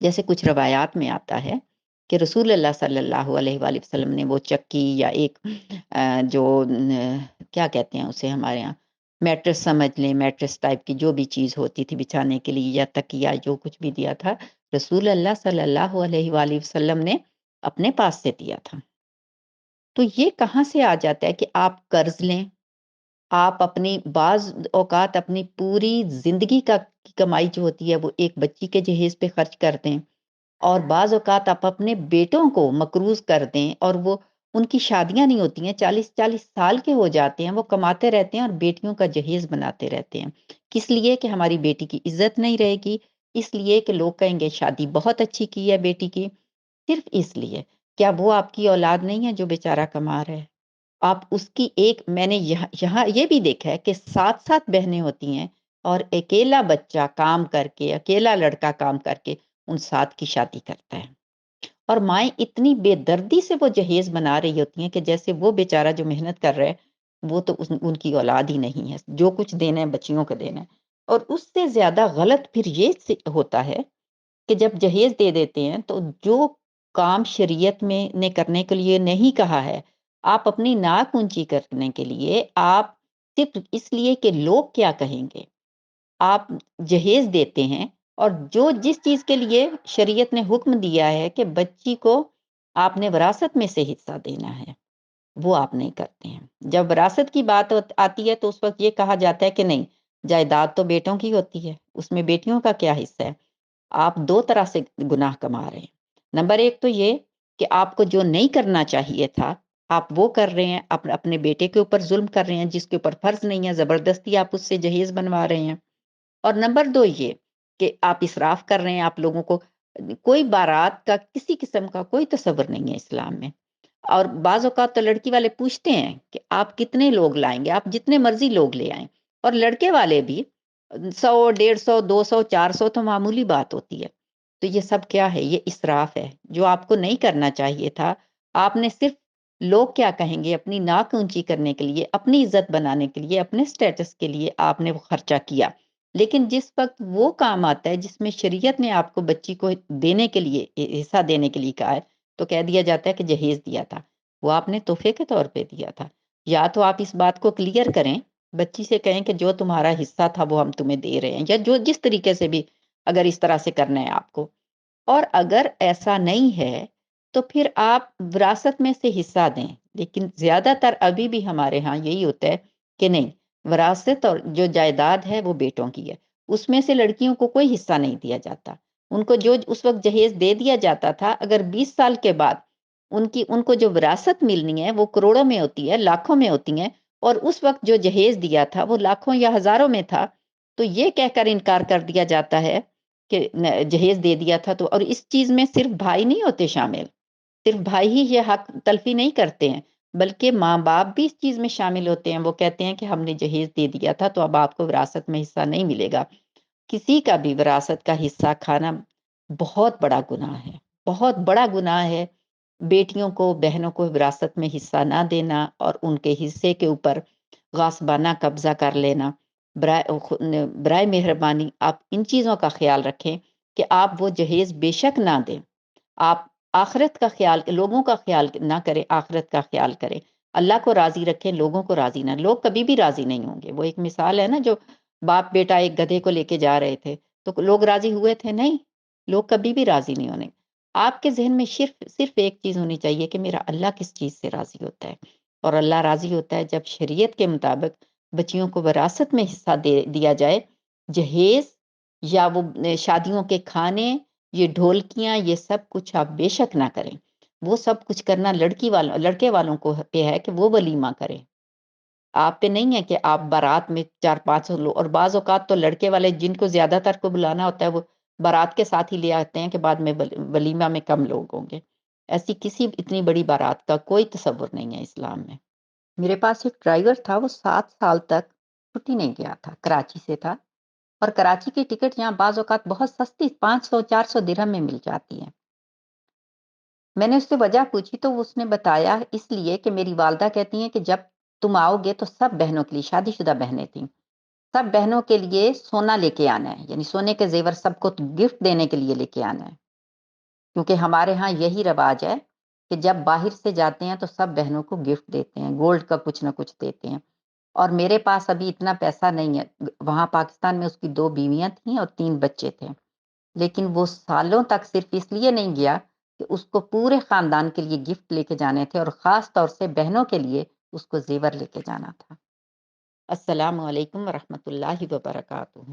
جیسے کچھ روایات میں آتا ہے کہ رسول اللہ صلی اللہ علیہ وآلہ وسلم نے وہ چکی یا ایک جو کیا کہتے ہیں اسے ہمارے یہاں میٹرس سمجھ لیں، میٹرس ٹائپ کی جو بھی چیز ہوتی تھی بچھانے کے لیے یا تکیا جو کچھ بھی دیا تھا، رسول اللہ صلی اللہ علیہ وآلہ وسلم نے اپنے پاس سے دیا تھا۔ تو یہ کہاں سے آ جاتا ہے کہ آپ قرض لیں، آپ اپنی بعض اوقات اپنی پوری زندگی کا کی کمائی جو ہوتی ہے وہ ایک بچی کے جہیز پہ خرچ کر دیں، اور بعض اوقات آپ اپنے بیٹوں کو مقروض کر دیں اور وہ ان کی شادیاں نہیں ہوتی ہیں، 40-40 سال کے ہو جاتے ہیں، وہ کماتے رہتے ہیں اور بیٹیوں کا جہیز بناتے رہتے ہیں۔ کس لیے؟ کہ ہماری بیٹی کی عزت نہیں رہے گی، اس لیے کہ لوگ کہیں گے شادی بہت اچھی کی ہے بیٹی کی، صرف اس لیے۔ کیا وہ آپ کی اولاد نہیں ہے جو بیچارہ کما رہا ہے؟ آپ اس کی ایک میں نے یہاں یہاں یہ بھی دیکھا ہے کہ 7-7 بہنیں ہوتی ہیں اور اکیلا بچہ کام کر کے، اکیلا لڑکا کام کر کے ان 7 کی شادی کرتا ہے۔ اور مائیں اتنی بے دردی سے وہ جہیز بنا رہی ہوتی ہیں کہ جیسے وہ بیچارہ جو محنت کر رہا ہے وہ تو ان کی اولاد ہی نہیں ہے، جو کچھ دینا ہے بچیوں کو دینا ہے۔ اور اس سے زیادہ غلط پھر یہ ہوتا ہے کہ جب جہیز دے دیتے ہیں تو جو کام شریعت میں نے کرنے کے لیے نہیں کہا ہے، آپ اپنی ناک اونچی کرنے کے لیے، آپ صرف اس لیے کہ لوگ کیا کہیں گے، آپ جہیز دیتے ہیں، اور جو جس چیز کے لیے شریعت نے حکم دیا ہے کہ بچی کو آپ نے وراثت میں سے حصہ دینا ہے، وہ آپ نہیں کرتے ہیں۔ جب وراثت کی بات آتی ہے تو اس وقت یہ کہا جاتا ہے کہ نہیں، جائیداد تو بیٹوں کی ہوتی ہے، اس میں بیٹیوں کا کیا حصہ ہے؟ آپ دو طرح سے گناہ کما رہے ہیں۔ نمبر ایک تو یہ کہ آپ کو جو نہیں کرنا چاہیے تھا آپ وہ کر رہے ہیں، اپنے بیٹے کے اوپر ظلم کر رہے ہیں جس کے اوپر فرض نہیں ہے، زبردستی آپ اس سے جہیز بنوا رہے ہیں۔ اور نمبر دو یہ کہ آپ اسراف کر رہے ہیں، آپ لوگوں کو کوئی بارات کا کسی قسم کا کوئی تصور نہیں ہے اسلام میں۔ اور بعض اوقات تو لڑکی والے پوچھتے ہیں کہ آپ کتنے لوگ لائیں گے، آپ جتنے مرضی لوگ لے آئیں، اور لڑکے والے بھی 100 150 200 400 تو معمولی بات ہوتی ہے۔ تو یہ سب کیا ہے؟ یہ اسراف ہے جو آپ کو نہیں کرنا چاہیے تھا۔ آپ نے صرف لوگ کیا کہیں گے اپنی ناک اونچی کرنے کے لیے، اپنی عزت بنانے کے لیے، اپنے سٹیٹس کے لیے آپ نے وہ خرچہ کیا۔ لیکن جس وقت وہ کام آتا ہے جس میں شریعت نے آپ کو بچی کو دینے کے لیے حصہ دینے کے لیے کہا ہے تو کہہ دیا جاتا ہے کہ جہیز دیا تھا، وہ آپ نے تحفے کے طور پہ دیا تھا۔ یا تو آپ اس بات کو کلیئر کریں، بچی سے کہیں کہ جو تمہارا حصہ تھا وہ ہم تمہیں دے رہے ہیں، یا جو جس طریقے سے بھی اگر اس طرح سے کرنا ہے آپ کو۔ اور اگر ایسا نہیں ہے تو پھر آپ وراثت میں سے حصہ دیں۔ لیکن زیادہ تر ابھی بھی ہمارے ہاں یہی ہوتا ہے کہ نہیں، وراثت اور جو جائیداد ہے وہ بیٹوں کی ہے، اس میں سے لڑکیوں کو کوئی حصہ نہیں دیا جاتا۔ ان کو جو اس وقت جہیز دے دیا جاتا تھا، اگر 20 سال کے بعد ان کو جو وراثت ملنی ہے وہ کروڑوں میں ہوتی ہے، لاکھوں میں ہوتی ہیں، اور اس وقت جو جہیز دیا تھا وہ لاکھوں یا ہزاروں میں تھا، تو یہ کہہ کر انکار کر دیا جاتا ہے کہ جہیز دے دیا تھا۔ تو اور اس چیز میں صرف بھائی نہیں ہوتے شامل، صرف بھائی ہی یہ حق تلفی نہیں کرتے ہیں، بلکہ ماں باپ بھی اس چیز میں شامل ہوتے ہیں۔ وہ کہتے ہیں کہ ہم نے جہیز دے دیا تھا تو اب آپ کو وراثت میں حصہ نہیں ملے گا۔ کسی کا بھی وراثت کا حصہ کھانا بہت بڑا گناہ ہے، بہت بڑا گناہ ہے۔ بیٹیوں کو، بہنوں کو وراثت میں حصہ نہ دینا اور ان کے حصے کے اوپر غاصبانہ قبضہ کر لینا، برائے مہربانی آپ ان چیزوں کا خیال رکھیں کہ آپ وہ جہیز بے شک نہ دیں۔ آپ آخرت کا خیال، لوگوں کا خیال نہ کریں، آخرت کا خیال کریں۔ اللہ کو راضی رکھیں، لوگوں کو راضی نہ۔ لوگ کبھی بھی راضی نہیں ہوں گے۔ وہ ایک مثال ہے نا، جو باپ بیٹا ایک گدھے کو لے کے جا رہے تھے تو لوگ راضی ہوئے تھے؟ نہیں، لوگ کبھی بھی راضی نہیں ہونے۔ آپ کے ذہن میں صرف ایک چیز ہونی چاہیے کہ میرا اللہ کس چیز سے راضی ہوتا ہے، اور اللہ راضی ہوتا ہے جب شریعت کے مطابق بچیوں کو وراثت میں حصہ دیا جائے۔ جہیز یا وہ شادیوں کے کھانے، یہ ڈھولکیاں، یہ سب کچھ آپ بے شک نہ کریں۔ وہ سب کچھ کرنا لڑکے والوں کو پہ ہے کہ وہ ولیمہ کریں، آپ پہ نہیں ہے کہ آپ بارات میں 400-500 لوگ، اور بعض اوقات تو لڑکے والے جن کو زیادہ تر کو بلانا ہوتا ہے وہ بارات کے ساتھ ہی لے آتے ہیں کہ بعد میں ولیمہ میں کم لوگ ہوں گے۔ ایسی کسی اتنی بڑی بارات کا کوئی تصور نہیں ہے اسلام میں۔ میرے پاس ایک ڈرائیور تھا، وہ 7 سال تک چھٹی نہیں گیا تھا، کراچی سے تھا، اور کراچی کی ٹکٹ یہاں بعض اوقات بہت سستی 500-400 درہم میں مل جاتی ہے۔ میں نے اس سے وجہ پوچھی تو اس نے بتایا اس لیے کہ میری والدہ کہتی ہیں کہ جب تم آؤ گے تو سب بہنوں کے لیے، شادی شدہ بہنیں تھیں، سب بہنوں کے لیے سونا لے کے آنا ہے، یعنی سونے کے زیور سب کو گفٹ دینے کے لیے لے کے آنا ہے۔ کیونکہ ہمارے ہاں یہی رواج ہے کہ جب باہر سے جاتے ہیں تو سب بہنوں کو گفٹ دیتے ہیں، گولڈ کا کچھ نہ کچھ دیتے ہیں۔ اور میرے پاس ابھی اتنا پیسہ نہیں ہے، وہاں پاکستان میں اس کی 2 بیویاں تھیں اور 3 بچے تھے، لیکن وہ سالوں تک صرف اس لیے نہیں گیا کہ اس کو پورے خاندان کے لیے گفٹ لے کے جانے تھے، اور خاص طور سے بہنوں کے لیے اس کو زیور لے کے جانا تھا۔ السلام علیکم ورحمۃ اللہ وبرکاتہ۔